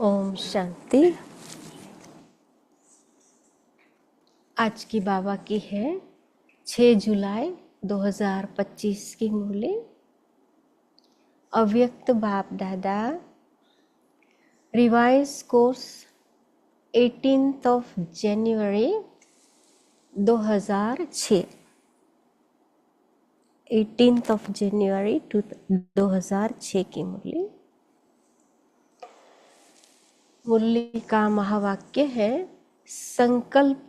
ओम शांति। आज की बाबा की है 6 जुलाई 2025 की मुरली। अव्यक्त बाप दादा रिवाइज कोर्स 18 जनवरी 2006। 18 जनवरी 2006 की मुरली। मुरली का महावाक्य है संकल्प,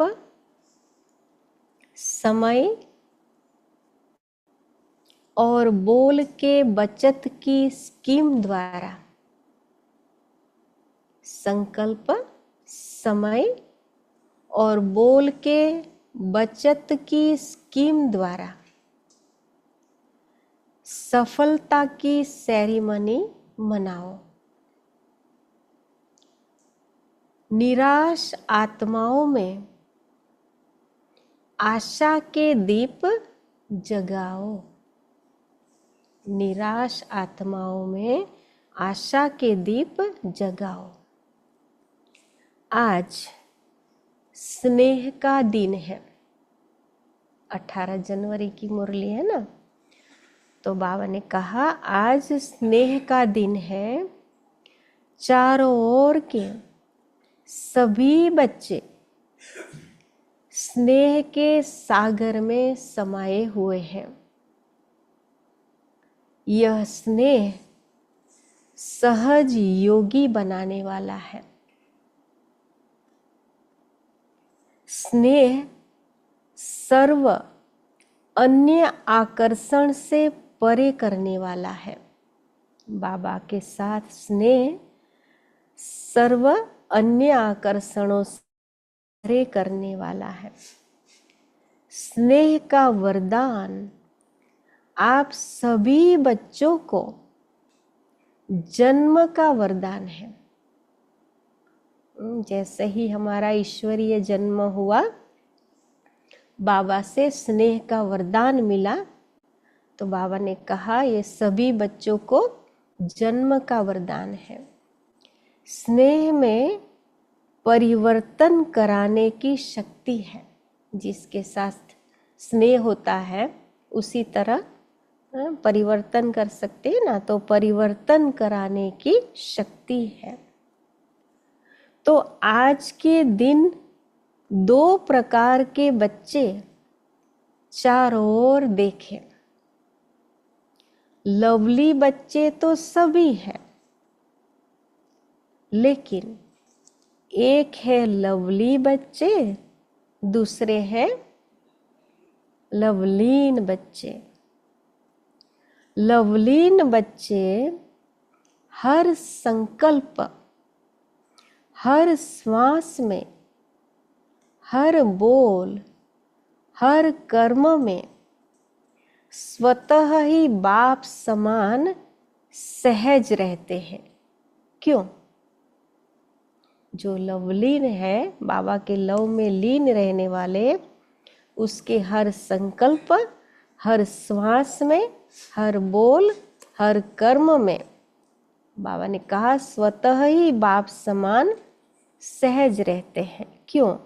समय और बोल के बचत की स्कीम द्वारा। संकल्प, समय और बोल के बचत की स्कीम द्वारा सफलता की सेरेमनी मनाओ। निराश आत्माओं में आशा के दीप जगाओ। निराश आत्माओं में आशा के दीप जगाओ। आज स्नेह का दिन है। 18 जनवरी की मुरली है ना, तो बाबा ने कहा आज स्नेह का दिन है। चारों ओर के सभी बच्चे स्नेह के सागर में समाये हुए हैं। यह स्नेह सहज योगी बनाने वाला है। स्नेह सर्व अन्य आकर्षण से परे करने वाला है। बाबा के साथ स्नेह सर्व अन्य आकर्षणों से परे करने वाला है। स्नेह का वरदान आप सभी बच्चों को जन्म का वरदान है। जैसे ही हमारा ईश्वरीय जन्म हुआ, बाबा से स्नेह का वरदान मिला, तो बाबा ने कहा ये सभी बच्चों को जन्म का वरदान है। स्नेह में परिवर्तन कराने की शक्ति है। जिसके साथ स्नेह होता है उसी तरह परिवर्तन कर सकते हैं ना, तो परिवर्तन कराने की शक्ति है। तो आज के दिन 2 प्रकार के बच्चे चारों ओर देखें। लवली बच्चे तो सभी हैं, लेकिन एक है लवली बच्चे, दूसरे हैं लवलीन बच्चे। लवलीन बच्चे हर संकल्प, हर श्वास में, हर बोल, हर कर्म में स्वतः ही बाप समान सहज रहते हैं। क्यों? जो लवलीन है, बाबा के लव में लीन रहने वाले, उसके हर संकल्प, हर श्वास में, हर बोल, हर कर्म में बाबा ने कहा स्वतः ही बाप समान सहज रहते हैं। क्यों?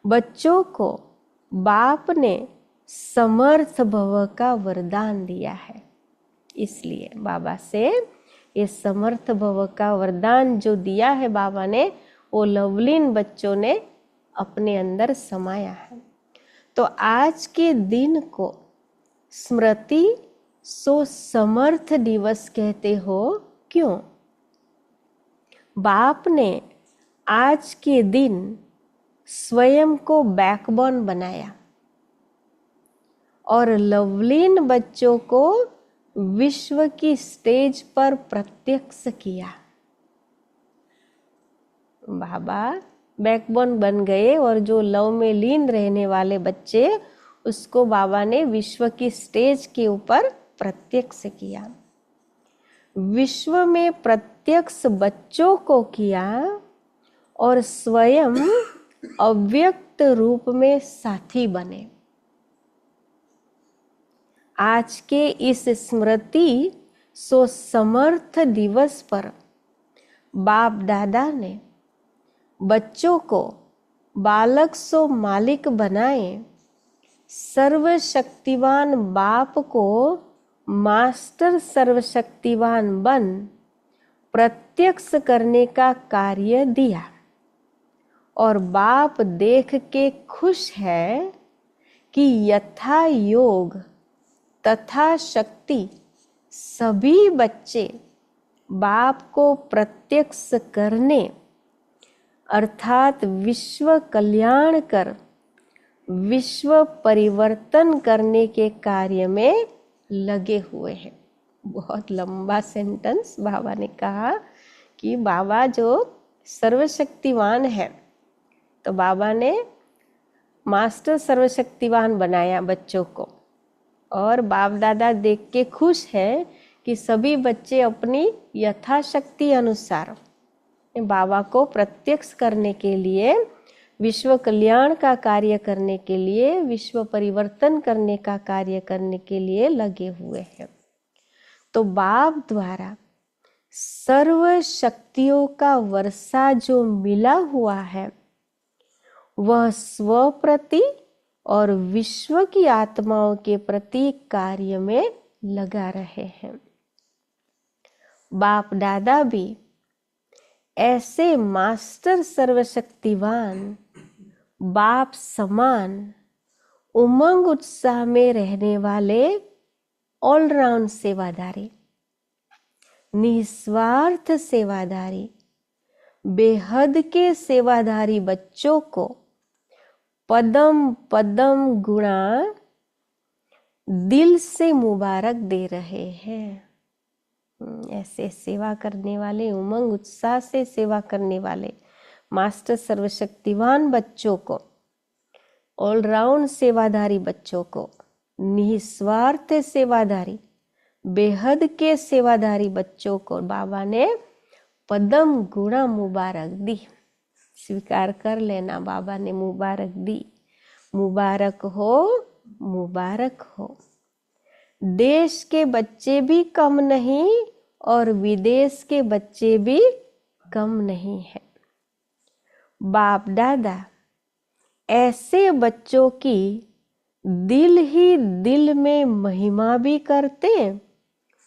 बच्चों को बाप ने समर्थ भव का वरदान दिया है। इसलिए बाबा से ये समर्थ भव का वरदान जो दिया है बाबा ने, वो लवलीन बच्चों ने अपने अंदर समाया है। तो आज के दिन को स्मृति सो समर्थ दिवस कहते हो। क्यों? बाप ने आज के दिन स्वयं को बैकबोन बनाया और लवलीन बच्चों को विश्व की स्टेज पर प्रत्यक्ष किया। बाबा बैकबोन बन गए और जो लव में लीन रहने वाले बच्चे, उसको बाबा ने विश्व की स्टेज के ऊपर प्रत्यक्ष किया। विश्व में प्रत्यक्ष बच्चों को किया और स्वयं अव्यक्त रूप में साथी बने। आज के इस स्मृति सो समर्थ दिवस पर बाप दादा ने बच्चों को बालक सो मालिक बनाए, सर्वशक्तिवान बाप को मास्टर सर्वशक्तिवान बन प्रत्यक्ष करने का कार्य दिया। और बाप देख के खुश है कि यथा योग तथा शक्ति सभी बच्चे बाप को प्रत्यक्ष करने अर्थात विश्व कल्याण कर विश्व परिवर्तन करने के कार्य में लगे हुए हैं। बहुत लंबा सेंटेंस बाबा ने कहा कि बाबा जो सर्वशक्तिवान है, तो बाबा ने मास्टर सर्वशक्तिवान बनाया बच्चों को, और बाप दादा देख के खुश है कि सभी बच्चे अपनी यथाशक्ति अनुसार बाबा को प्रत्यक्ष करने के लिए, विश्व कल्याण का कार्य करने के लिए, विश्व परिवर्तन करने का कार्य करने के लिए लगे हुए हैं। तो बाप द्वारा सर्व शक्तियों का वर्षा जो मिला हुआ है, वह स्व प्रति और विश्व की आत्माओं के प्रति कार्य में लगा रहे हैं। बाप दादा भी ऐसे मास्टर सर्वशक्तिवान बाप समान उमंग उत्साह में रहने वाले ऑलराउंड सेवादारी, निस्वार्थ सेवादारी, बेहद के सेवादारी बच्चों को पदम पदम गुणा दिल से मुबारक दे रहे हैं। ऐसे सेवा करने वाले, उमंग उत्साह से सेवा करने वाले मास्टर सर्वशक्तिवान बच्चों को, ऑलराउंड सेवादारी बच्चों को, निस्वार्थ सेवादारी, बेहद के सेवादारी बच्चों को बाबा ने पदम गुणा मुबारक दी। स्वीकार कर लेना, बाबा ने मुबारक दी। मुबारक हो, मुबारक हो। देश के बच्चे भी कम नहीं और विदेश के बच्चे भी कम नहीं है। बाप दादा ऐसे बच्चों की दिल ही दिल में महिमा भी करते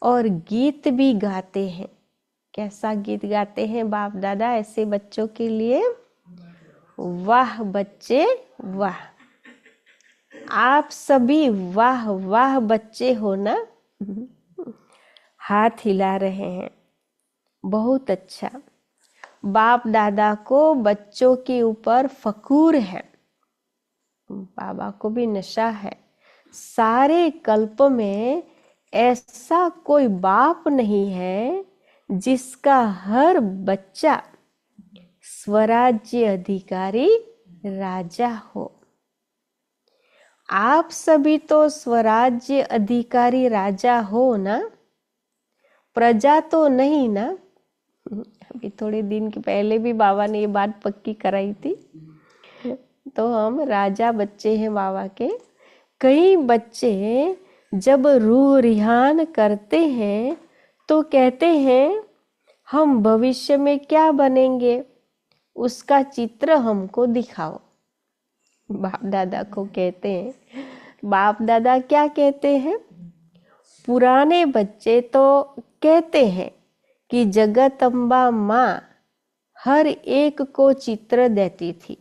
और गीत भी गाते हैं। कैसा गीत गाते हैं बाप दादा ऐसे बच्चों के लिए? वाह बच्चे वाह। आप सभी वाह वाह बच्चे हो ना? हाथ हिला रहे हैं, बहुत अच्छा। बाप दादा को बच्चों के ऊपर फखूर है। बाबा को भी नशा है। सारे कल्प में ऐसा कोई बाप नहीं है जिसका हर बच्चा स्वराज्य अधिकारी राजा हो। आप सभी तो स्वराज्य अधिकारी राजा हो ना? प्रजा तो नहीं ना? अभी थोड़े दिन के पहले भी बाबा ने ये बात पक्की कराई थी। तो हम राजा बच्चे हैं बाबा के। कई बच्चे जब रूह रिहान करते हैं तो कहते हैं हम भविष्य में क्या बनेंगे, उसका चित्र हमको दिखाओ। बाप दादा को कहते हैं। बाप दादा क्या कहते हैं? पुराने बच्चे तो कहते हैं कि जगत अम्बा माँ हर एक को चित्र देती थी,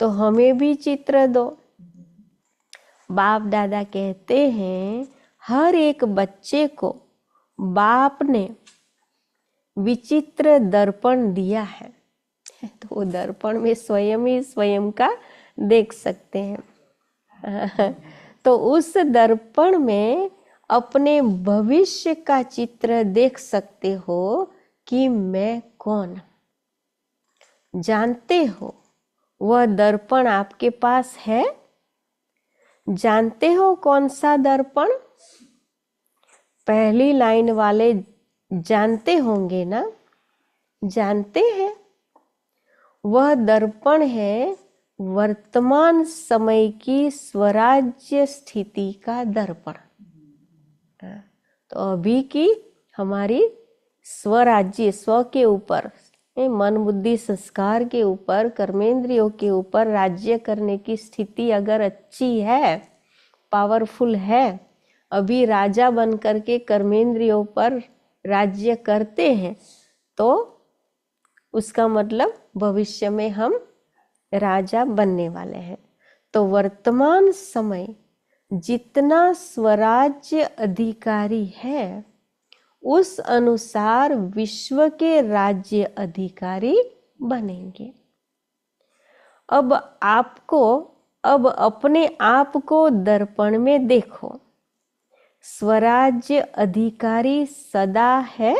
तो हमें भी चित्र दो। बाप दादा कहते हैं हर एक बच्चे को बाप ने विचित्र दर्पण दिया है, तो वो दर्पण में स्वयं ही स्वयं का देख सकते हैं। तो उस दर्पण में अपने भविष्य का चित्र देख सकते हो कि मैं कौन। जानते हो वह दर्पण आपके पास है? जानते हो कौन सा दर्पण? पहली लाइन वाले जानते होंगे ना? जानते हैं। वह दर्पण है वर्तमान समय की स्वराज्य स्थिति का दर्पण। तो अभी की हमारी स्वराज्य, स्व के ऊपर, मन बुद्धि संस्कार के ऊपर, कर्मेंद्रियों के ऊपर राज्य करने की स्थिति अगर अच्छी है, पावरफुल है, अभी राजा बन करके कर्मेंद्रियों पर राज्य करते हैं, तो उसका मतलब भविष्य में हम राजा बनने वाले हैं। तो वर्तमान समय जितना स्वराज्य अधिकारी है, उस अनुसार विश्व के राज्य अधिकारी बनेंगे। अब अपने आप को दर्पण में देखो। स्वराज्य अधिकारी सदा है,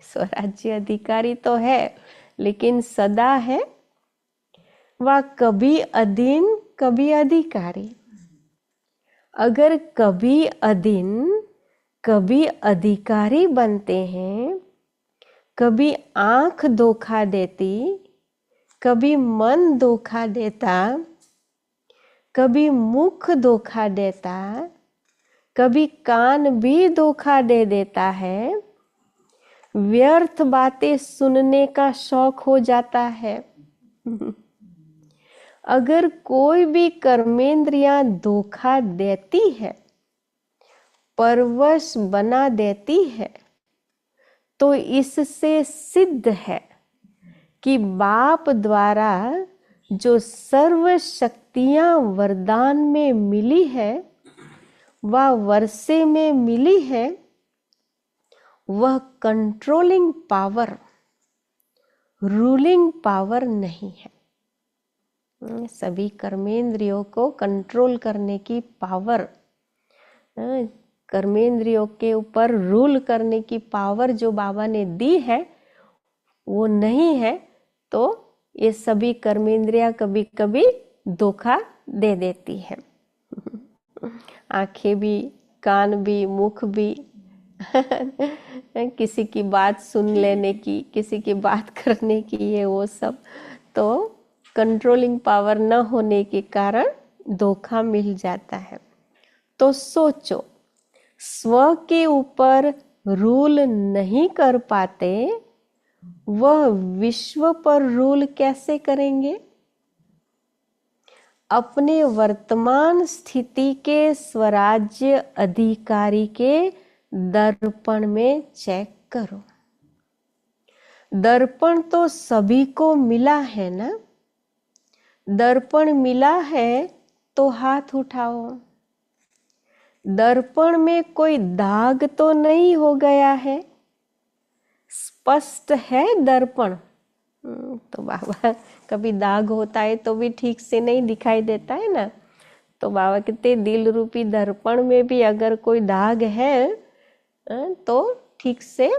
स्वराज्य अधिकारी तो है लेकिन सदा है, वह कभी अधीन कभी अधिकारी। अगर कभी अधीन कभी अधिकारी बनते हैं, कभी आंख धोखा देती, कभी मन धोखा देता, कभी मुख धोखा देता, कभी कान भी धोखा दे देता है, व्यर्थ बातें सुनने का शौक हो जाता है। अगर कोई भी कर्मेंद्रियां धोखा देती है, परवश बना देती है, तो इससे सिद्ध है कि बाप द्वारा जो सर्व शक्तियां वरदान में मिली है, वह वर्षे में मिली है, वह कंट्रोलिंग पावर, रूलिंग पावर नहीं है। सभी कर्मेंद्रियों को कंट्रोल करने की पावर, कर्मेंद्रियों के ऊपर रूल करने की पावर जो बाबा ने दी है, वो नहीं है, तो ये सभी कर्मेंद्रियां कभी कभी धोखा दे देती है। आंखें भी, कान भी, मुख भी, किसी की बात सुन लेने की, किसी की बात करने की, ये वो सब तो कंट्रोलिंग पावर न होने के कारण धोखा मिल जाता है। तो सोचो, स्व के ऊपर रूल नहीं कर पाते, वह विश्व पर रूल कैसे करेंगे? अपने वर्तमान स्थिति के स्वराज्य अधिकारी के दर्पण में चेक करो। दर्पण तो सभी को मिला है ना? दर्पण मिला है तो हाथ उठाओ। दर्पण में कोई दाग तो नहीं हो गया है? स्पष्ट है दर्पण? तो बाबा, कभी दाग होता है तो भी ठीक से नहीं दिखाई देता है ना। तो बाबा कहते दिल रूपी दर्पण में भी अगर कोई दाग है तो ठीक से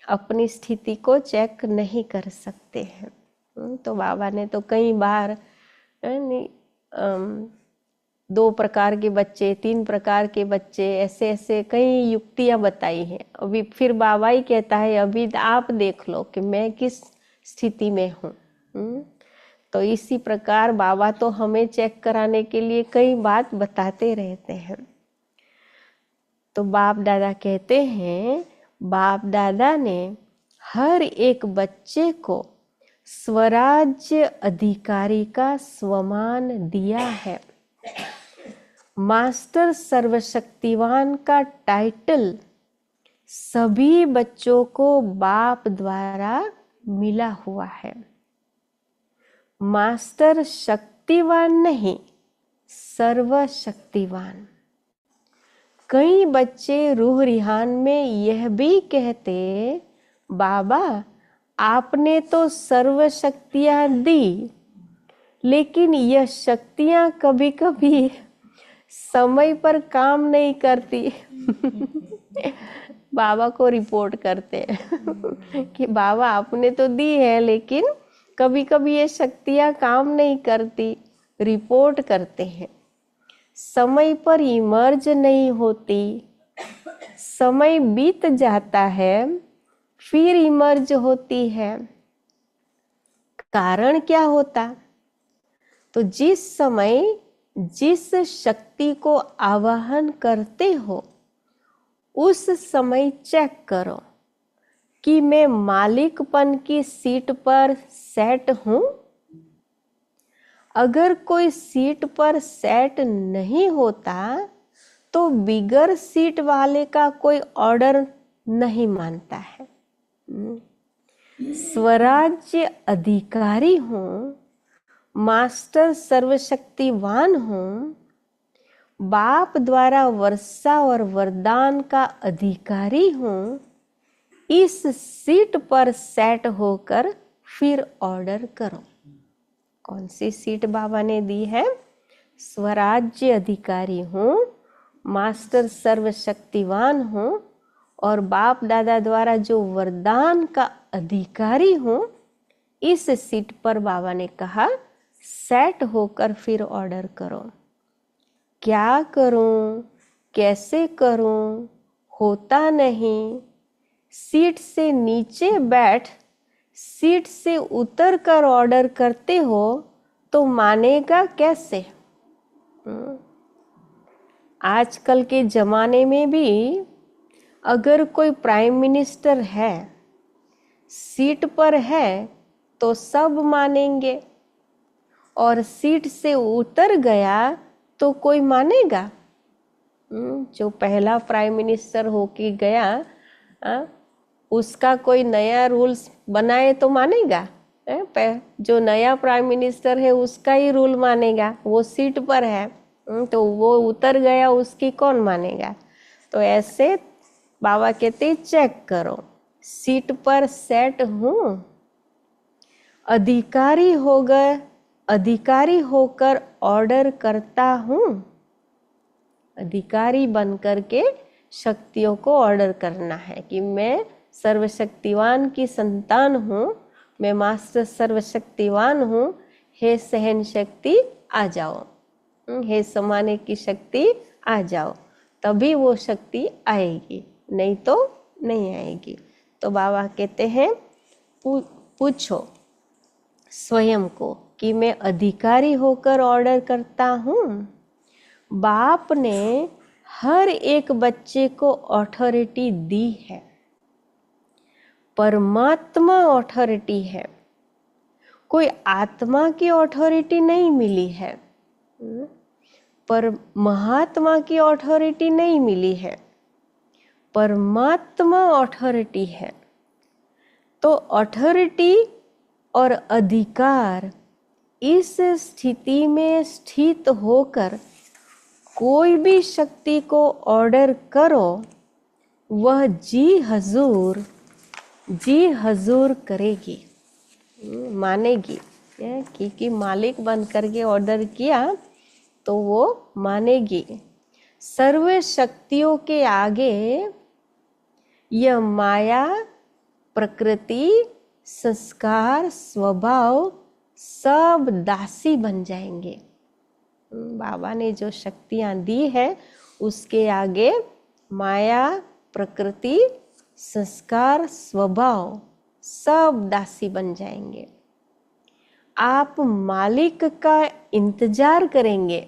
अपनी स्थिति को चेक नहीं कर सकते हैं। तो बाबा ने तो कई बार 2 प्रकार के बच्चे, 3 प्रकार के बच्चे, ऐसे ऐसे कई युक्तियां बताई हैं। अभी फिर बाबा ही कहता है अभी आप देख लो कि मैं किस स्थिति में हूँ। तो इसी प्रकार बाबा तो हमें चेक कराने के लिए कई बात बताते रहते हैं। तो बाप दादा कहते हैं, बाप दादा ने हर एक बच्चे को स्वराज्य अधिकारी का स्वमान दिया है। मास्टर सर्वशक्तिवान का टाइटल सभी बच्चों को बाप द्वारा मिला हुआ है। मास्टर शक्तिवान नहीं, सर्वशक्तिवान। कई बच्चे रूह रिहान में यह भी कहते, बाबा आपने तो सर्व शक्तियां दी, लेकिन यह शक्तियां कभी कभी समय पर काम नहीं करती। बाबा को रिपोर्ट करते हैं कि बाबा आपने तो दी है लेकिन कभी कभी ये शक्तियां काम नहीं करती। रिपोर्ट करते हैं, समय पर इमर्ज नहीं होती, समय बीत जाता है फिर इमर्ज होती है। कारण क्या होता? तो जिस समय जिस शक्ति को आवाहन करते हो उस समय चेक करो कि मैं मालिकपन की सीट पर सेट हूं। अगर कोई सीट पर सेट नहीं होता तो बिगर सीट वाले का कोई ऑर्डर नहीं मानता है। स्वराज्य अधिकारी हूं, मास्टर सर्वशक्तिवान हूं, बाप द्वारा वर्षा और वरदान का अधिकारी हूं। इस सीट पर सेट होकर फिर ऑर्डर करो। कौन सी सीट बाबा ने दी है? स्वराज्य अधिकारी हूं, मास्टर सर्वशक्तिवान हूं और बाप दादा द्वारा जो वरदान का अधिकारी हूं। इस सीट पर बाबा ने कहा सेट होकर फिर ऑर्डर करो। क्या करूं, कैसे करूं, होता नहीं। सीट से नीचे बैठ सीट से उतर कर ऑर्डर करते हो तो मानेगा कैसे? आजकल के जमाने में भी अगर कोई प्राइम मिनिस्टर है, सीट पर है तो सब मानेंगे, और सीट से उतर गया तो कोई मानेगा? जो पहला प्राइम मिनिस्टर होके गया, उसका कोई नया रूल्स बनाए तो मानेगा? जो नया प्राइम मिनिस्टर है उसका ही रूल मानेगा। वो सीट पर है तो वो उतर गया, उसकी कौन मानेगा? तो ऐसे बाबा कहते चेक करो, सीट पर सेट हूं, अधिकारी होकर ऑर्डर करता हूं। अधिकारी बनकर के शक्तियों को ऑर्डर करना है कि मैं सर्वशक्तिवान की संतान हूं, मैं मास्टर सर्वशक्तिवान हूं। हे सहन शक्ति आ जाओ, हे समाने की शक्ति आ जाओ, तभी वो शक्ति आएगी, नहीं तो नहीं आएगी। तो बाबा कहते हैं पूछो स्वयं को कि मैं अधिकारी होकर ऑर्डर करता हूं। बाप ने हर एक बच्चे को अथॉरिटी दी है, परमात्मा अथॉरिटी है, कोई आत्मा की अथॉरिटी नहीं मिली है, पर महात्मा की अथॉरिटी नहीं मिली है, परमात्मा अथॉरिटी है। तो अथॉरिटी और अधिकार इस स्थिति में स्थित होकर कोई भी शक्ति को ऑर्डर करो, वह जी हजूर करेगी, मानेगी। क्योंकि मालिक बन करके ऑर्डर किया तो वो मानेगी। सर्व शक्तियों के आगे यह माया, प्रकृति, संस्कार, स्वभाव सब दासी बन जाएंगे। बाबा ने जो शक्तियां दी है उसके आगे माया, प्रकृति, संस्कार, स्वभाव सब दासी बन जाएंगे। आप मालिक का इंतजार करेंगे,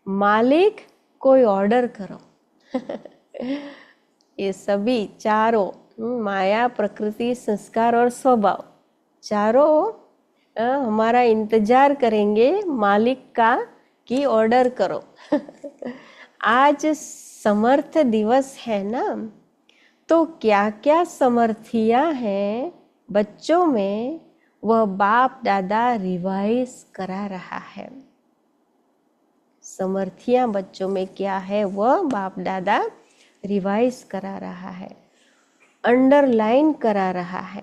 मालिक कोई ऑर्डर करो। ये सभी चारों माया, प्रकृति, संस्कार और स्वभाव चारों हमारा इंतजार करेंगे मालिक का कि ऑर्डर करो। आज समर्थ दिवस है ना, तो क्या क्या समर्थियां हैं बच्चों में, वह बाप दादा रिवाइज करा रहा है। समर्थियां बच्चों में क्या है वह बाप दादा रिवाइज करा रहा है, अंडरलाइन करा रहा है।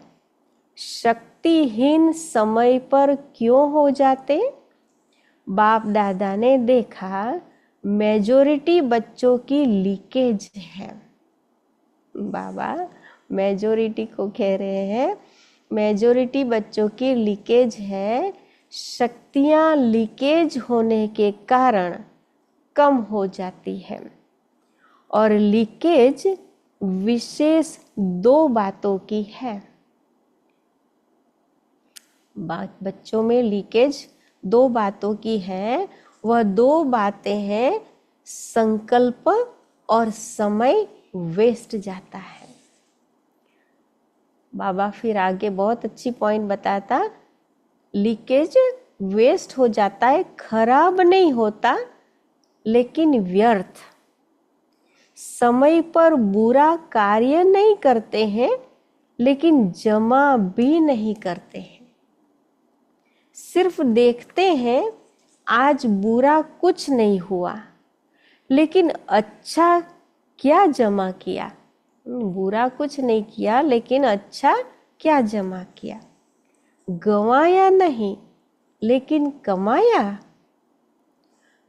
शक्तिहीन समय पर क्यों हो जाते? बाप दादा ने देखा मेजॉरिटी बच्चों की लीकेज है। बाबा मेजॉरिटी को कह रहे हैं मेजॉरिटी बच्चों की लीकेज है। शक्तियां लीकेज होने के कारण कम हो जाती है, और लीकेज विशेष दो बातों की है। बच्चों में लीकेज दो बातों की है। वह दो बातें हैं, संकल्प और समय वेस्ट जाता है। बाबा फिर आगे बहुत अच्छी पॉइंट बताता, लीकेज वेस्ट हो जाता है, खराब नहीं होता लेकिन व्यर्थ। समय पर बुरा कार्य नहीं करते हैं लेकिन जमा भी नहीं करते हैं। सिर्फ देखते हैं आज बुरा कुछ नहीं हुआ, लेकिन अच्छा क्या जमा किया। बुरा कुछ नहीं किया लेकिन अच्छा क्या जमा किया। गंवाया नहीं लेकिन कमाया।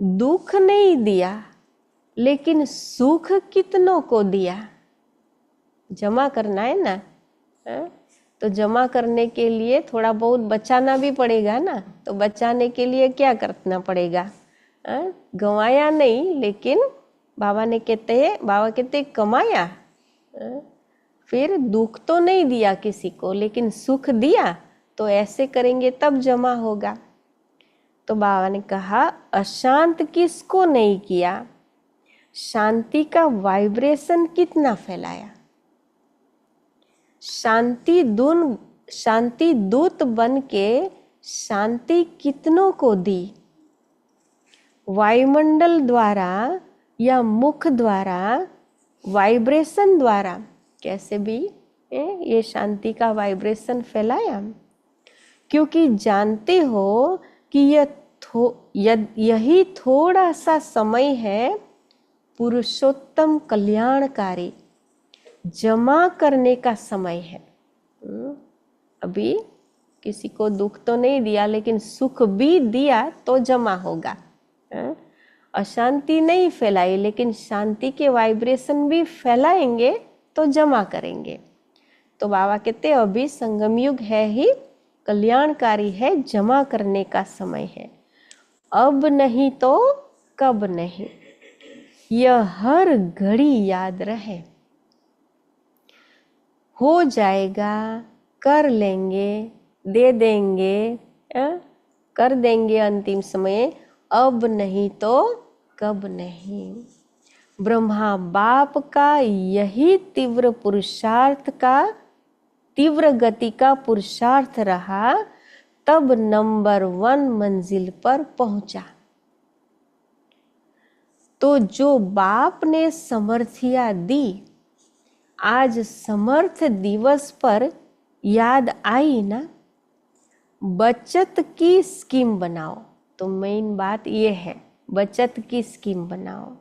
दुख नहीं दिया लेकिन सुख कितनों को दिया। जमा करना है ना, तो जमा करने के लिए थोड़ा बहुत बचाना भी पड़ेगा ना। तो बचाने के लिए क्या करना पड़ेगा? गंवाया नहीं लेकिन बाबा कहते कमाया। फिर दुख तो नहीं दिया किसी को लेकिन सुख दिया, तो ऐसे करेंगे तब जमा होगा। तो बाबा ने कहा अशांत किसको नहीं किया, शांति का वाइब्रेशन कितना फैलाया। शांति दूत बन के शांति कितनों को दी। वायुमंडल द्वारा या मुख द्वारा, वाइब्रेशन द्वारा, कैसे भी ये शांति का वाइब्रेशन फैलाया। क्योंकि जानते हो कि यही थोड़ा सा समय है पुरुषोत्तम कल्याणकारी, जमा करने का समय है। अभी किसी को दुख तो नहीं दिया लेकिन सुख भी दिया तो जमा होगा। अशांति नहीं फैलाई लेकिन शांति के वाइब्रेशन भी फैलाएंगे तो जमा करेंगे। तो बाबा कहते अभी संगम युग है ही कल्याणकारी है, जमा करने का समय है। अब नहीं तो कब नहीं, यह हर घड़ी याद रहे। हो जाएगा, कर लेंगे, दे देंगे, कर देंगे अंतिम समय, अब नहीं तो कब नहीं। ब्रह्मा बाप का यही तीव्र पुरुषार्थ का, तीव्र गति का पुरुषार्थ रहा, तब नंबर 1 मंजिल पर पहुंचा। तो जो बाप ने समर्थिया दी, आज समर्थ दिवस पर याद आई ना, बचत की स्कीम बनाओ। तो मेन बात ये है, बचत की स्कीम बनाओ।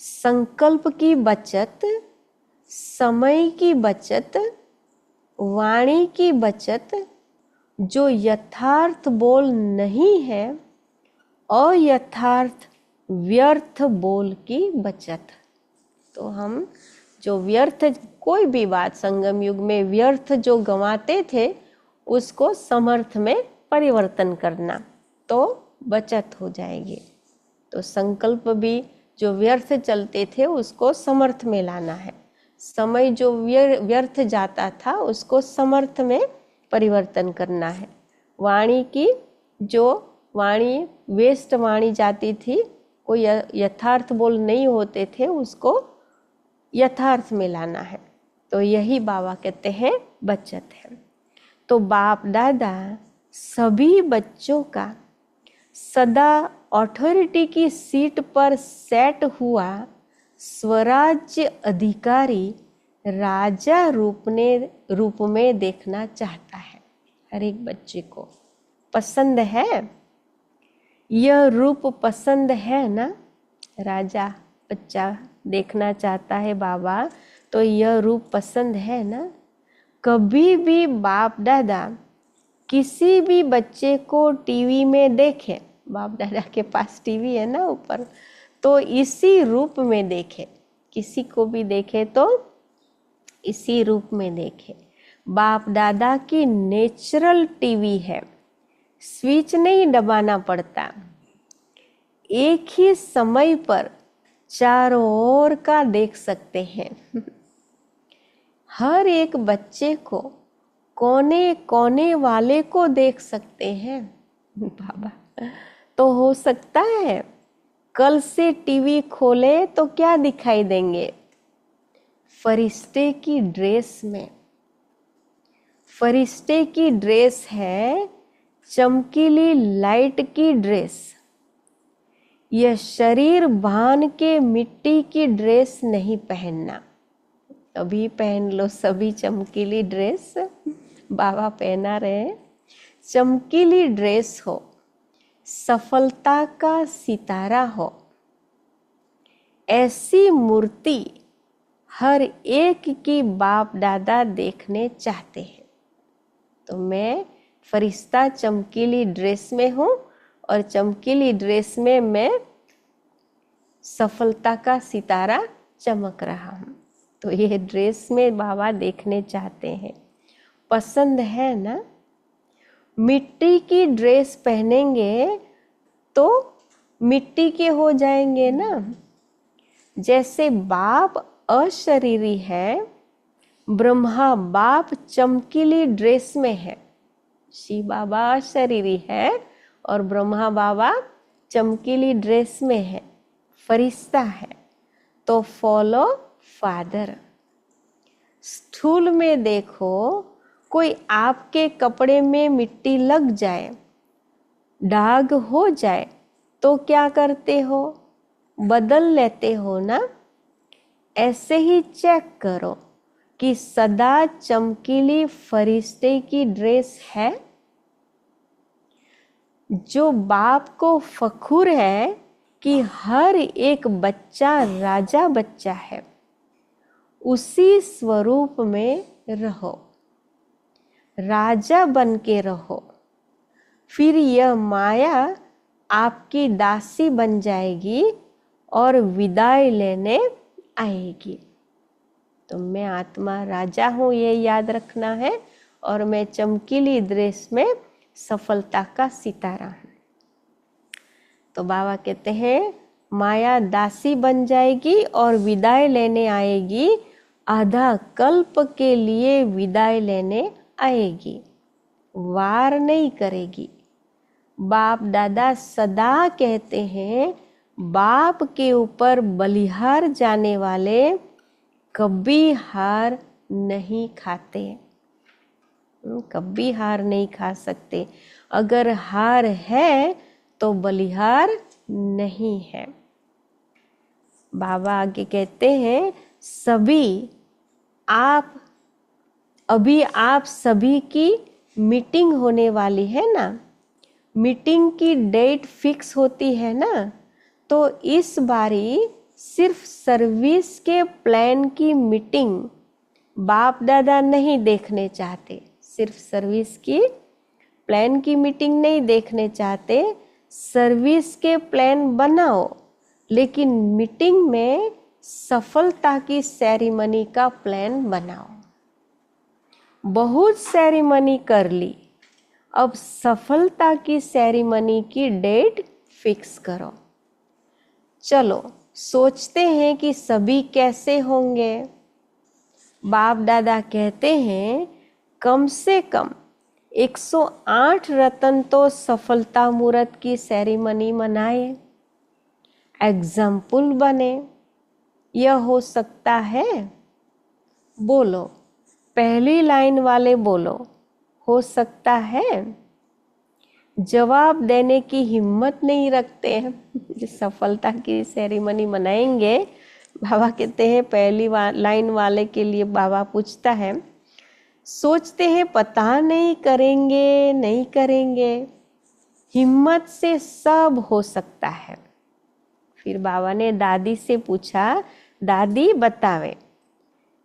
संकल्प की बचत, समय की बचत, वाणी की बचत, जो यथार्थ बोल नहीं है, अयथार्थ व्यर्थ बोल की बचत। तो हम जो व्यर्थ, कोई भी बात संगम युग में व्यर्थ जो गंवाते थे उसको समर्थ में परिवर्तन करना, तो बचत हो जाएगी। तो संकल्प भी जो व्यर्थ चलते थे उसको समर्थ में लाना है। समय जो व्यर्थ जाता था उसको समर्थ में परिवर्तन करना है। वाणी की जो वाणी वेस्ट वाणी जाती थी, कोई यथार्थ बोल नहीं होते थे, उसको यथार्थ में लाना है। तो यही बाबा कहते हैं बचत है। तो बाप दादा सभी बच्चों का सदा अथॉरिटी की सीट पर सेट हुआ स्वराज्य अधिकारी राजा रूप में देखना चाहता है। हर एक बच्चे को पसंद है, यह रूप पसंद है ना। राजा बच्चा देखना चाहता है बाबा, तो यह रूप पसंद है ना। कभी भी बाप दादा किसी भी बच्चे को टीवी में देखे, बाप दादा के पास टीवी है ना ऊपर, तो इसी रूप में देखे। किसी को भी देखे तो इसी रूप में देखे। बाप दादा की नेचुरल टीवी है, स्विच नहीं दबाना पड़ता। एक ही समय पर चारों ओर का देख सकते हैं। हर एक बच्चे को, कोने कोने वाले को देख सकते हैं बाबा। तो हो सकता है कल से टीवी खोले तो क्या दिखाई देंगे? फरिश्ते की ड्रेस में, फरिश्ते की ड्रेस है चमकीली लाइट की ड्रेस। यह शरीर बांध के मिट्टी की ड्रेस नहीं पहनना। अभी पहन लो सभी चमकीली ड्रेस, बाबा पहना रहे हैं। चमकीली ड्रेस हो, सफलता का सितारा हो, ऐसी मूर्ति हर एक की बाप दादा देखने चाहते हैं। तो मैं फरिश्ता चमकीली ड्रेस में हूँ और चमकीली ड्रेस में मैं सफलता का सितारा चमक रहा हूँ। तो ये ड्रेस में बाबा देखने चाहते हैं। पसंद है ना? मिट्टी की ड्रेस पहनेंगे तो मिट्टी के हो जाएंगे ना। जैसे बाप अशरीरी है, ब्रह्मा बाप चमकीली ड्रेस में है। शिव बाबा अशरीरी है और ब्रह्मा बाबा चमकीली ड्रेस में है, फरिश्ता है। तो फॉलो फादर। स्थूल में देखो, कोई आपके कपड़े में मिट्टी लग जाए, दाग हो जाए तो क्या करते हो? बदल लेते हो ना। ऐसे ही चेक करो कि सदा चमकीली फरिश्ते की ड्रेस है। जो बाप को फखुर है कि हर एक बच्चा राजा बच्चा है, उसी स्वरूप में रहो, राजा बन के रहो। फिर यह माया आपकी दासी बन जाएगी और विदाई लेने आएगी। तो मैं आत्मा राजा हूँ, ये याद रखना है, और मैं चमकीली ड्रेस में सफलता का सितारा हूँ। तो बाबा कहते हैं माया दासी बन जाएगी और विदाई लेने आएगी, आधा कल्प के लिए विदाई लेने आएगी, वार नहीं करेगी। बाप दादा सदा कहते हैं बाप के ऊपर बलिहार जाने वाले कभी हार नहीं खाते, कभी हार नहीं खा सकते। अगर हार है तो बलिहार नहीं है। बाबा आगे कहते हैं अभी आप सभी की मीटिंग होने वाली है ना। मीटिंग की डेट फिक्स होती है ना, तो इस बारी सिर्फ सर्विस के प्लान की मीटिंग बाप दादा नहीं देखने चाहते। सिर्फ सर्विस की प्लान की मीटिंग नहीं देखने चाहते। सर्विस के प्लान बनाओ, लेकिन मीटिंग में सफलता की सेरेमनी का प्लान बनाओ। बहुत सेरेमनी कर ली, अब सफलता की सेरेमनी की डेट फिक्स करो। चलो सोचते हैं कि सभी कैसे होंगे। बाप दादा कहते हैं कम से कम 108 रत्न तो सफलता मुहूर्त की सेरेमनी मनाए, एग्जाम्पल बने। यह हो सकता है? बोलो, पहली लाइन वाले बोलो, हो सकता है? जवाब देने की हिम्मत नहीं रखते हैं। सफलता की सेरेमनी मनाएंगे, बाबा कहते हैं पहली लाइन वाले के लिए बाबा पूछता है, सोचते हैं पता नहीं करेंगे नहीं करेंगे, हिम्मत से सब हो सकता है। फिर बाबा ने दादी से पूछा, दादी बतावे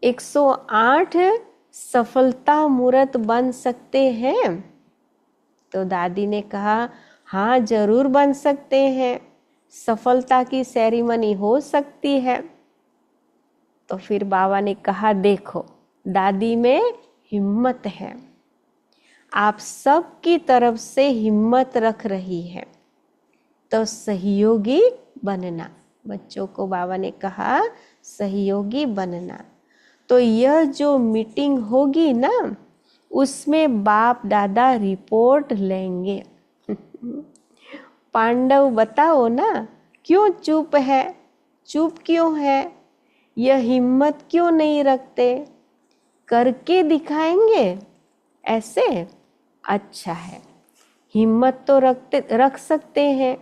108 सफलता मुहूर्त बन सकते हैं? तो दादी ने कहा हाँ जरूर बन सकते हैं, सफलता की सेरेमनी हो सकती है। तो फिर बाबा ने कहा देखो दादी में हिम्मत है, आप सब की तरफ से हिम्मत रख रही है, तो सहयोगी बनना। बच्चों को बाबा ने कहा सहयोगी बनना। तो यह जो मीटिंग होगी ना, उसमें बाप दादा रिपोर्ट लेंगे। पांडव बताओ ना, क्यों चुप है? चुप क्यों है? यह हिम्मत क्यों नहीं रखते? करके दिखाएंगे, ऐसे अच्छा है, हिम्मत तो रख सकते हैं,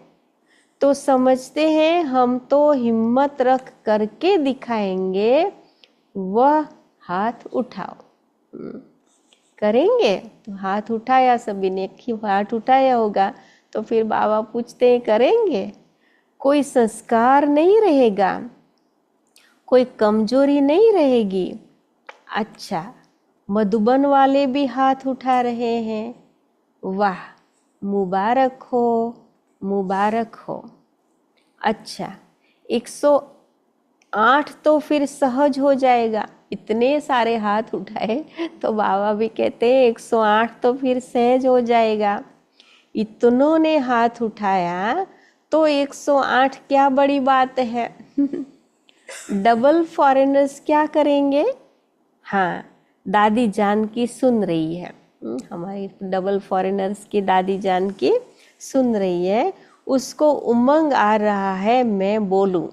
तो समझते हैं हम तो हिम्मत रख करके दिखाएंगे, वह हाथ उठाओ। करेंगे तो हाथ उठाया, सभी ने एक ही हाथ उठाया होगा, तो फिर बाबा पूछते हैं करेंगे? कोई संस्कार नहीं रहेगा, कोई कमजोरी नहीं रहेगी। अच्छा, मधुबन वाले भी हाथ उठा रहे हैं, वाह, मुबारक हो, मुबारक हो। अच्छा, 108 तो फिर सहज हो जाएगा, इतने सारे हाथ उठाए तो बाबा भी कहते हैं 108 तो फिर सहज हो जाएगा। इतनों ने हाथ उठाया तो 108 क्या बड़ी बात है। डबल फॉरेनर्स क्या करेंगे? हाँ, दादी जान की सुन रही है, हमारी डबल फॉरेनर्स की दादी जान की सुन रही है, उसको उमंग आ रहा है मैं बोलूं।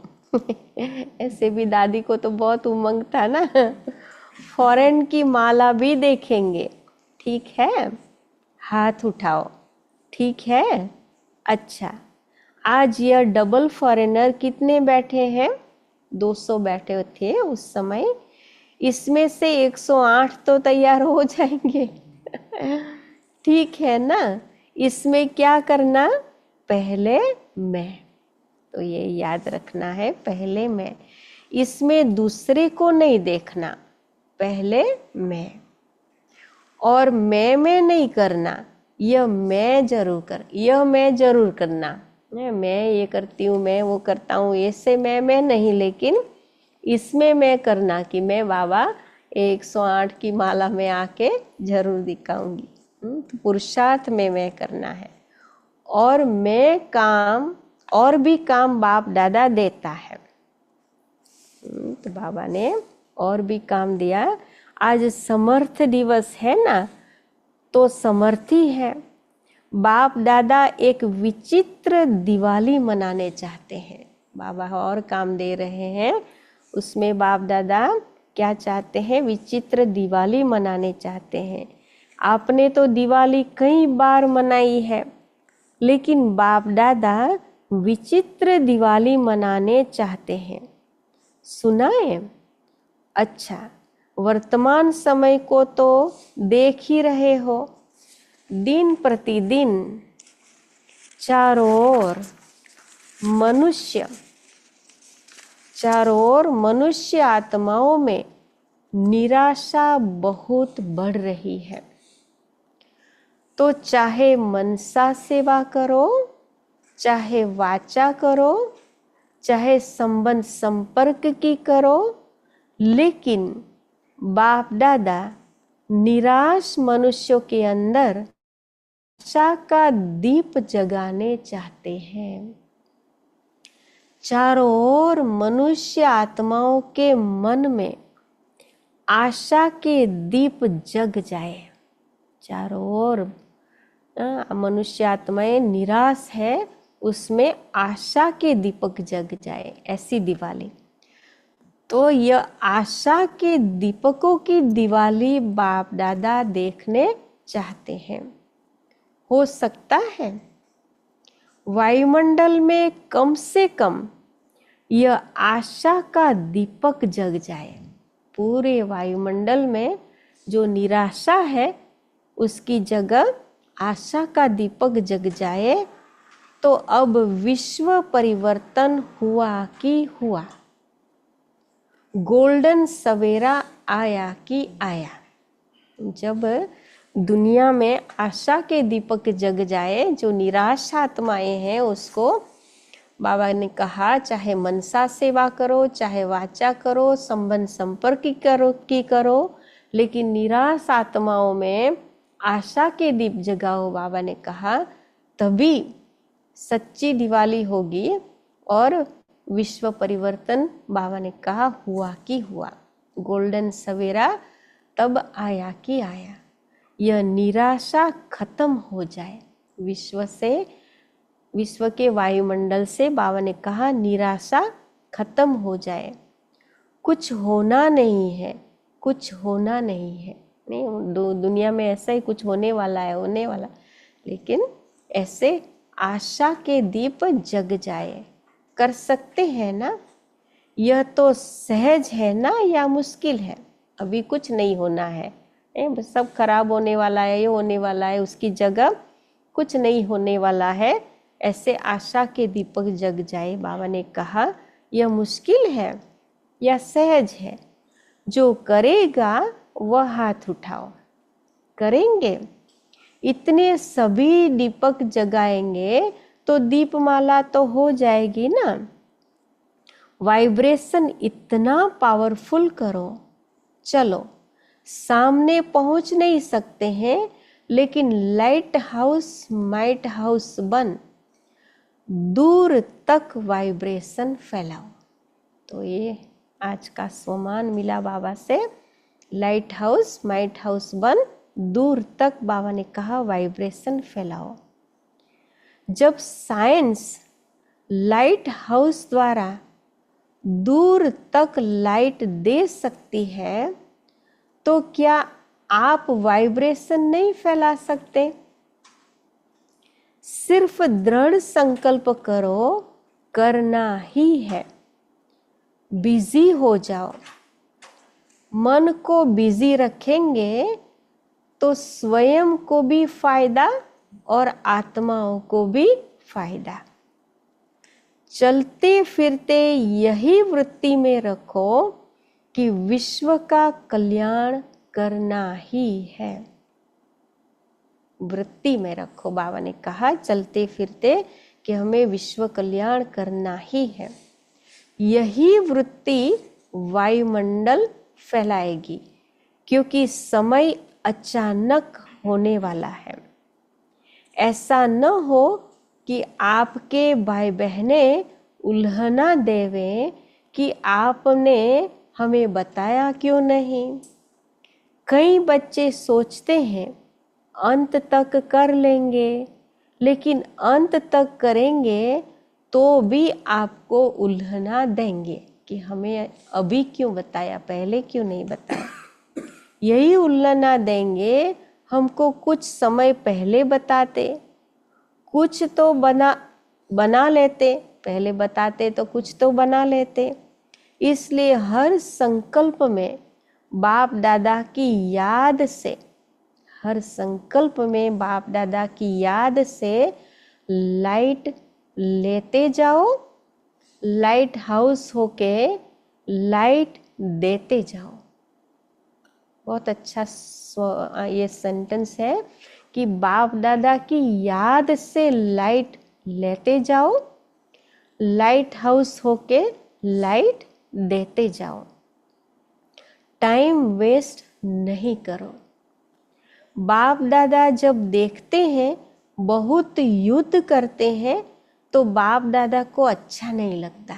ऐसे भी दादी को तो बहुत उमंग था ना। फॉरेन की माला भी देखेंगे, ठीक है? हाथ उठाओ, ठीक है? अच्छा, आज यह डबल फॉरेनर कितने बैठे हैं? 200 बैठे थे उस समय, इसमें से 108 तो तैयार हो जाएंगे। ठीक है ना? इसमें क्या करना? पहले मैं, तो ये याद रखना है, पहले मैं। इसमें दूसरे को नहीं देखना, पहले मैं। और मैं नहीं करना, यह मैं जरूर करना। मैं ये करती हूँ, मैं वो करता हूँ, ऐसे मैं नहीं, लेकिन इसमें मैं करना कि मैं बाबा 108 की माला में आके जरूर दिखाऊंगी। तो पुरुषार्थ में मैं करना है। और मैं काम, और भी काम बाप दादा देता है। तो बाबा ने और भी काम दिया। आज समर्थ दिवस है ना, तो समर्थी है। बाप दादा एक विचित्र दिवाली मनाने चाहते हैं, बाबा और काम दे रहे हैं, उसमें बाप दादा क्या चाहते हैं? विचित्र दिवाली मनाने चाहते हैं। आपने तो दिवाली कई बार मनाई है, लेकिन बाप दादा विचित्र दिवाली मनाने चाहते हैं। सुनाए? अच्छा, वर्तमान समय को तो देख ही रहे हो, दिन प्रतिदिन चारों ओर मनुष्य आत्माओं में निराशा बहुत बढ़ रही है। तो चाहे मनसा सेवा करो, चाहे वाचा करो, चाहे संबंध संपर्क की करो, लेकिन बाप दादा निराश मनुष्यों के अंदर आशा का दीप जगाने चाहते हैं। चारों ओर मनुष्य आत्माओं के मन में आशा के दीप जग जाए। चारों ओर मनुष्य आत्माएं निराश है, उसमें आशा के दीपक जग जाए, ऐसी दिवाली। तो यह आशा के दीपकों की दिवाली बाप दादा देखने चाहते हैं। हो सकता है वायुमंडल में कम से कम यह आशा का दीपक जग जाए। पूरे वायुमंडल में जो निराशा है उसकी जगह आशा का दीपक जग जाए, तो अब विश्व परिवर्तन हुआ कि हुआ, गोल्डन सवेरा आया कि आया। जब दुनिया में आशा के दीपक जग जाए, जो निराश आत्माएं हैं उसको बाबा ने कहा चाहे मनसा सेवा करो, चाहे वाचा करो, संबंध संपर्क की करो, लेकिन निराश आत्माओं में आशा के दीप जगाओ। बाबा ने कहा तभी सच्ची दिवाली होगी और विश्व परिवर्तन, बाबा ने कहा, हुआ कि हुआ। गोल्डन सवेरा तब आया कि आया। यह निराशा खत्म हो जाए विश्व से, विश्व के वायुमंडल से। बाबा ने कहा निराशा खत्म हो जाए, कुछ होना नहीं है, कुछ होना नहीं है। नहीं, दुनिया में ऐसा ही कुछ होने वाला है, होने वाला, लेकिन ऐसे आशा के दीप जग जाए। कर सकते हैं ना? यह तो सहज है ना या मुश्किल है? अभी कुछ नहीं होना है, सब खराब होने वाला है, ये होने वाला है, उसकी जगह कुछ नहीं होने वाला है। ऐसे आशा के दीपक जग जाए। बाबा ने कहा यह मुश्किल है या सहज है? जो करेगा वह हाथ उठाओ। करेंगे? इतने सभी दीपक जगाएंगे तो दीपमाला तो हो जाएगी ना। वाइब्रेशन इतना पावरफुल करो। चलो, सामने पहुंच नहीं सकते हैं, लेकिन लाइट हाउस माइट हाउस बन दूर तक वाइब्रेशन फैलाओ। तो ये आज का सोमान मिला बाबा से। लाइट हाउस माइट हाउस बन दूर तक, बाबा ने कहा वाइब्रेशन फैलाओ। जब साइंस लाइट हाउस द्वारा दूर तक लाइट दे सकती है, तो क्या आप वाइब्रेशन नहीं फैला सकते? सिर्फ दृढ़ संकल्प करो, करना ही है। बिजी हो जाओ। मन को बिजी रखेंगे तो स्वयं को भी फायदा और आत्माओं को भी फायदा। चलते फिरते यही वृत्ति में रखो कि विश्व का कल्याण करना ही है। वृत्ति में रखो। बाबा ने कहा चलते फिरते कि हमें विश्व कल्याण करना ही है। यही वृत्ति वायुमंडल फैलाएगी, क्योंकि समय अचानक होने वाला है। ऐसा न हो कि आपके भाई बहने उल्हना देवे कि आपने हमें बताया क्यों नहीं। कई बच्चे सोचते हैं अंत तक कर लेंगे, लेकिन अंत तक करेंगे तो भी आपको उल्हना देंगे कि हमें अभी क्यों बताया, पहले क्यों नहीं बताया। यही उल्लना देंगे, हमको कुछ समय पहले बताते, कुछ तो बना लेते, पहले बताते तो कुछ तो बना लेते। इसलिए हर संकल्प में बाप दादा की याद से, हर संकल्प में बाप दादा की याद से लाइट लेते जाओ, लाइट हाउस होके लाइट देते जाओ। बहुत अच्छा ये सेंटेंस है कि बाप दादा की याद से लाइट लेते जाओ, लाइट हाउस होके लाइट देते जाओ। टाइम वेस्ट नहीं करो। बाप दादा जब देखते हैं बहुत युद्ध करते हैं तो बाप दादा को अच्छा नहीं लगता।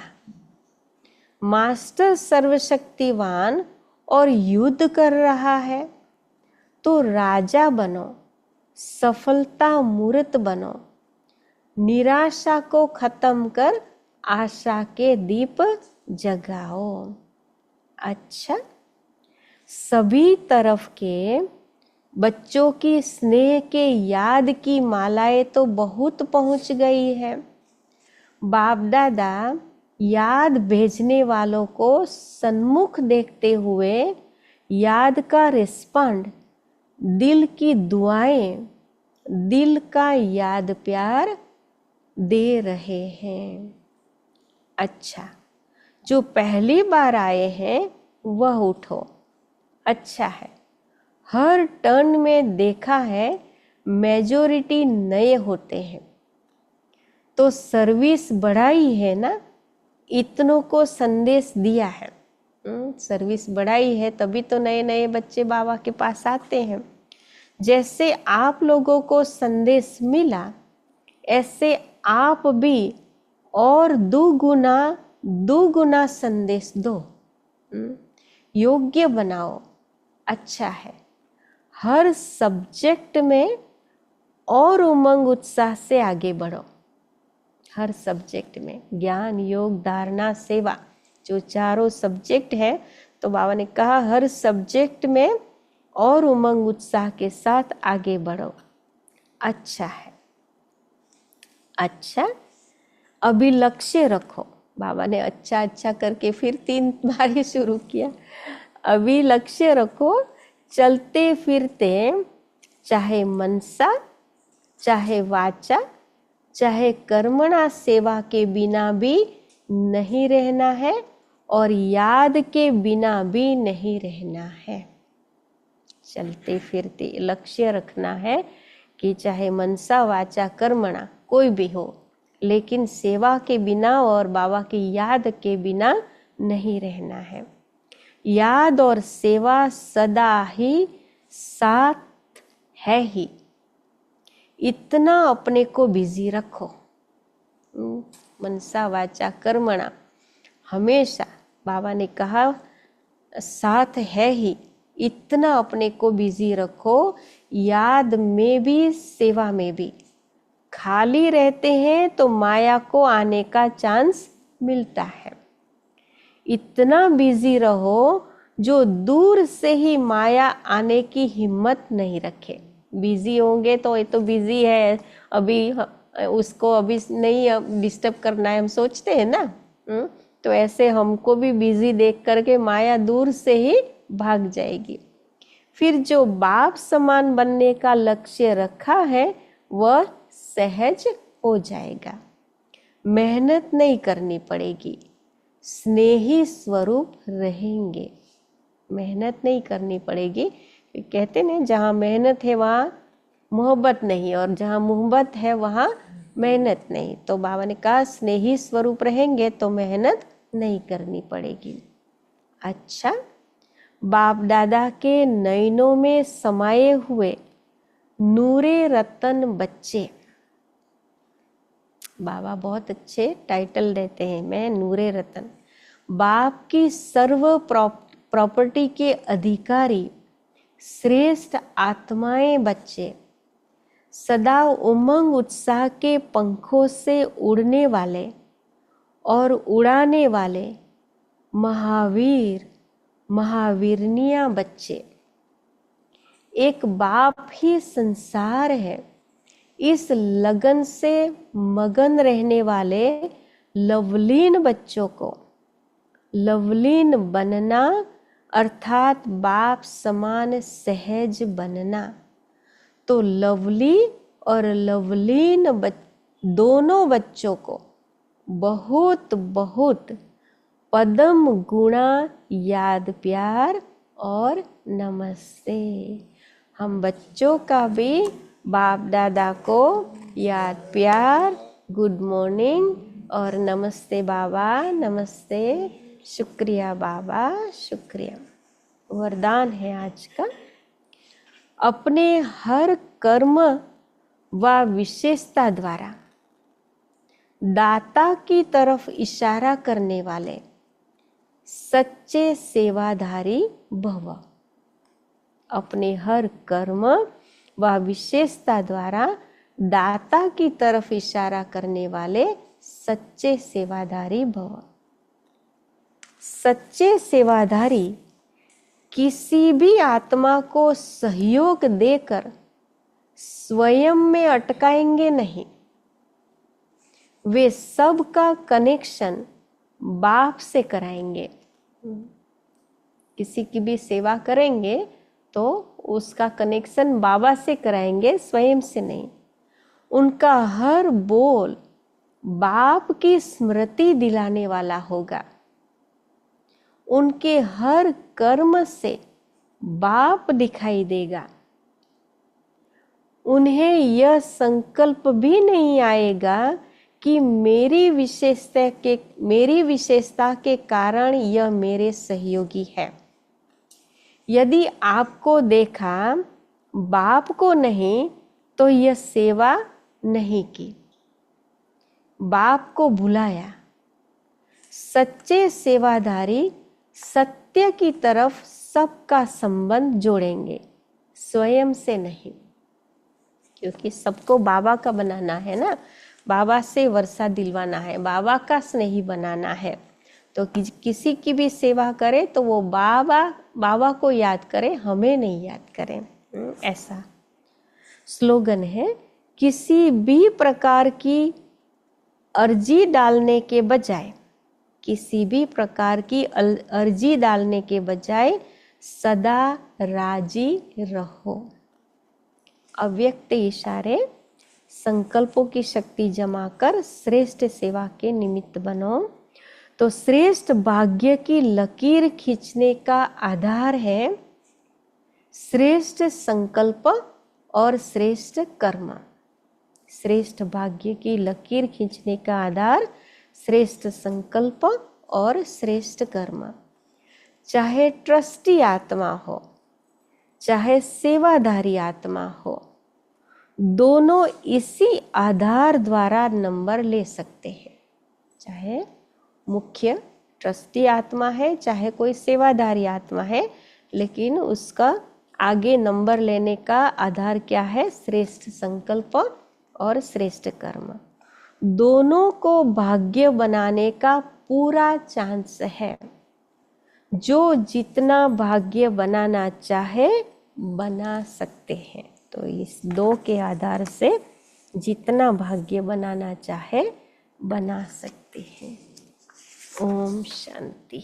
मास्टर सर्वशक्तिवान और युद्ध कर रहा है तो राजा बनो, सफलता मूर्त बनो। निराशा को खत्म कर आशा के दीप जगाओ। अच्छा, सभी तरफ के बच्चों की स्नेह के याद की मालाएं तो बहुत पहुंच गई है। बाप दादा याद भेजने वालों को सन्मुख देखते हुए याद का रिस्पॉन्ड, दिल की दुआएं, दिल का याद प्यार दे रहे हैं। अच्छा, जो पहली बार आए हैं वह उठो। अच्छा है, हर टर्न में देखा है मेजॉरिटी नए होते हैं, तो सर्विस बढ़ाई है ना, इतनों को संदेश दिया है। सर्विस बढ़ाई है तभी तो नए नए बच्चे बाबा के पास आते हैं। जैसे आप लोगों को संदेश मिला, ऐसे आप भी और दुगुना संदेश दो। योग्य बनाओ। अच्छा है, हर सब्जेक्ट में और उमंग उत्साह से आगे बढ़ो। हर सब्जेक्ट में ज्ञान, योग, धारणा, सेवा, जो चारों सब्जेक्ट है, तो बाबा ने कहा हर सब्जेक्ट में और उमंग उत्साह के साथ आगे बढ़ो। अच्छा है, अच्छा, अभी लक्ष्य रखो। बाबा ने अच्छा अच्छा करके फिर 3 बार ही शुरू किया। अभी लक्ष्य रखो, चलते फिरते चाहे मनसा, चाहे वाचा, चाहे कर्मणा सेवा के बिना भी नहीं रहना है और याद के बिना भी नहीं रहना है। चलते फिरते लक्ष्य रखना है कि चाहे मनसा वाचा कर्मणा कोई भी हो, लेकिन सेवा के बिना और बाबा की याद के बिना नहीं रहना है। याद और सेवा सदा ही साथ है ही, इतना अपने को बिजी रखो। मनसा वाचा कर्मणा हमेशा बाबा ने कहा साथ है ही, इतना अपने को बिजी रखो। याद में भी सेवा में भी। खाली रहते हैं तो माया को आने का चांस मिलता है। इतना बिजी रहो जो दूर से ही माया आने की हिम्मत नहीं रखे। बिजी होंगे तो ये तो बिजी है, अभी उसको अभी नहीं डिस्टर्ब करना है, हम सोचते हैं ना। तो ऐसे हमको भी बिजी देख करके माया दूर से ही भाग जाएगी। फिर जो बाप समान बनने का लक्ष्य रखा है वह सहज हो जाएगा। मेहनत नहीं करनी पड़ेगी, स्नेही स्वरूप रहेंगे। मेहनत नहीं करनी पड़ेगी। कहते हैं जहाँ मेहनत है वहाँ मोहब्बत नहीं, और जहाँ मोहब्बत है वहाँ मेहनत नहीं। तो बाबा ने कहा स्नेही स्वरूप रहेंगे तो मेहनत नहीं करनी पड़ेगी। अच्छा, बाप दादा के नयनों में समाये हुए नूरे रतन बच्चे। बाबा बहुत अच्छे टाइटल देते हैं, मैं नूरे रतन। बाप की सर्व प्रॉपर्टी के अधिकारी श्रेष्ठ आत्माएं बच्चे, सदा उमंग उत्साह के पंखों से उड़ने वाले और उड़ाने वाले महावीर महावीरनिया बच्चे। एक बाप ही संसार है, इस लगन से मगन रहने वाले लवलीन बच्चों को लवलीन बनना अर्थात बाप समान सहज बनना। तो लवली और लवलीन दोनों बच्चों को बहुत बहुत पदम गुणा याद प्यार और नमस्ते। हम बच्चों का भी बाप दादा को याद प्यार, गुड मॉर्निंग और नमस्ते बाबा, नमस्ते, शुक्रिया बाबा, शुक्रिया। वरदान है आज का। अपने हर कर्म व विशेषता द्वारा दाता की तरफ इशारा करने वाले सच्चे सेवाधारी भव। अपने हर कर्म व विशेषता द्वारा दाता की तरफ इशारा करने वाले सच्चे सेवाधारी भव। सच्चे सेवाधारी किसी भी आत्मा को सहयोग देकर स्वयं में अटकाएंगे नहीं। वे सब का कनेक्शन बाप से कराएंगे। किसी की भी सेवा करेंगे तो उसका कनेक्शन बाबा से कराएंगे, स्वयं से नहीं। उनका हर बोल बाप की स्मृति दिलाने वाला होगा। उनके हर कर्म से बाप दिखाई देगा। उन्हें यह संकल्प भी नहीं आएगा कि मेरी विशेषता के कारण यह मेरे सहयोगी है। यदि आपको देखा बाप को नहीं तो यह सेवा नहीं की, बाप को भुलाया। सच्चे सेवाधारी सत्य की तरफ सबका संबंध जोड़ेंगे, स्वयं से नहीं। क्योंकि सबको बाबा का बनाना है ना, बाबा से वर्षा दिलवाना है, बाबा का स्नेही बनाना है। तो किसी की भी सेवा करे तो वो बाबा को याद करे, हमें नहीं याद करें। ऐसा स्लोगन है। किसी भी प्रकार की अर्जी डालने के बजाय, किसी भी प्रकार की अर्जी डालने के बजाय सदा राजी रहो। अव्यक्त इशारे संकल्पों की शक्ति जमा कर श्रेष्ठ सेवा के निमित्त बनो। तो श्रेष्ठ भाग्य की लकीर खींचने का आधार है श्रेष्ठ संकल्प और श्रेष्ठ कर्म। श्रेष्ठ भाग्य की लकीर खींचने का आधार श्रेष्ठ संकल्प और श्रेष्ठ कर्म। चाहे ट्रस्टी आत्मा हो, चाहे सेवाधारी आत्मा हो, दोनों इसी आधार द्वारा नंबर ले सकते हैं। चाहे मुख्य ट्रस्टी आत्मा है, चाहे कोई सेवाधारी आत्मा है, लेकिन उसका आगे नंबर लेने का आधार क्या है? श्रेष्ठ संकल्प और श्रेष्ठ कर्म। दोनों को भाग्य बनाने का पूरा चांस है। जो जितना भाग्य बनाना चाहे बना सकते हैं। तो इस दो के आधार से जितना भाग्य बनाना चाहे बना सकते हैं। ओम शांति।